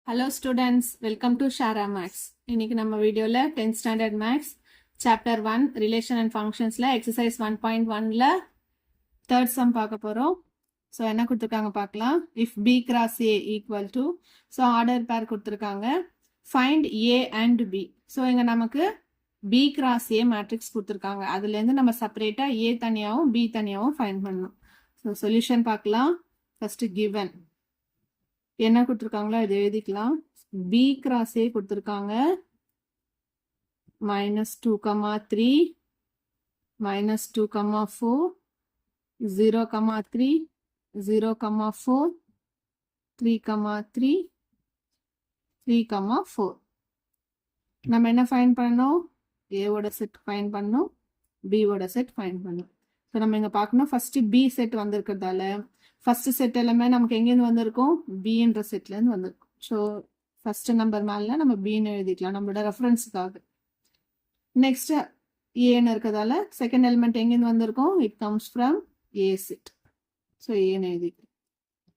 Hello students, welcome to Shara Max. இன்னைக்கு நம்ம வீடியோல 10th standard max chapter 1 relation and functionsல exercise 1.1ல third sum பார்க்க போறோம். So என்ன கொடுத்திருக்காங்க பார்க்கலாம். If b cross a equal to, so order pair கொடுத்திருக்காங்க. Find a and b. So இங்க நமக்கு b cross a matrix கொடுத்திருக்காங்க. அதுல இருந்து நம்ம செப்பரேட்டா a தனியாவும் b தனியாவும் ஃபைண்ட் பண்ணணும். So solution பார்க்கலாம். First given என்ன கொடுத்துருக்காங்களோ இது எழுதிக்கலாம். b cross a கொடுத்துருக்காங்க -2, 3 -2, 4 0, 3 0, 4 3, 3 3, 4 நம்ம என்ன ஃபைண்ட் பண்ணணும்? a ஓட செட் ஃபைண்ட் பண்ணணும், b ஓட செட் ஃபைண்ட் பண்ணணும். ஸோ நம்ம இங்கே பார்க்கணும். ஃபர்ஸ்ட் b செட் வந்திருக்கிறதால ஃபர்ஸ்ட் செட் எல்லாமே நமக்கு எங்கேருந்து வந்திருக்கும்? பின்ற செட்லேருந்து வந்திருக்கும். ஸோ ஃபர்ஸ்ட் நம்பர் மேலே நம்ம பின்னு எழுதிக்கலாம் நம்மளோட ரெஃபரன்ஸுக்காக. நெக்ஸ்ட் ஏன்னு இருக்கிறதால செகண்ட் எலிமெண்ட் எங்கேருந்து வந்திருக்கும்? It comes from A set. So ஏன்னு எழுதிக்கலாம்.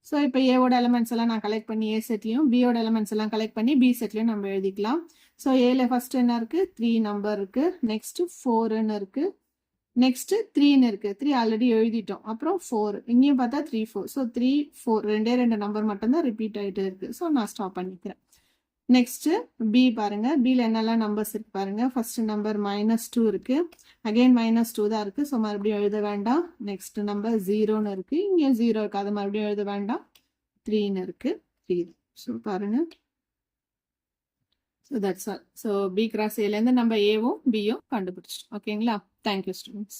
ஸோ இப்போ ஏவோட எலிமெண்ட்ஸ் எல்லாம் நான் கலெக்ட் பண்ணி ஏ செட்லையும் பியோட எலிமெண்ட்ஸ் எல்லாம் கலெக்ட் பண்ணி பி செட்லையும் நம்ம எழுதிக்கலாம். ஸோ ஏல ஃபர்ஸ்ட் என்ன இருக்குது? 3 நம்பர் இருக்குது. நெக்ஸ்ட் 4ன்னு இருக்குது. நெக்ஸ்ட் 3ன்னு இருக்கு. 3 ஆல்ரெடி எழுதிட்டோம். அப்புறம் 4 இங்கேயும் பார்த்தா 3, 4. ஸோ 3, 4 ரெண்டு நம்பர் மட்டும்தான் ரிப்பீட் ஆகிட்டு இருக்கு. ஸோ நான் ஸ்டாப் பண்ணிக்கிறேன். நெக்ஸ்ட் பி பாருங்க. பியில் என்னெல்லாம் நம்பர்ஸ் இருக்கு பாருங்க. ஃபர்ஸ்ட் நம்பர் -2 இருக்கு. அகைன் -2 தான் இருக்கு. ஸோ மறுபடியும் எழுத வேண்டாம். நெக்ஸ்ட் நம்பர் 0ன்னு இருக்கு. இங்கே 0 இருக்கு. அதை மறுபடியும் எழுத வேண்டாம். 3ன்னு இருக்கு. 3. ஸோ பாருங்க. So that's all. So B cross A லேருந்து நம்ம Aவும் Bயும் கண்டுபிடிச்சிட்டோம். ஓகேங்களா? Thank you students.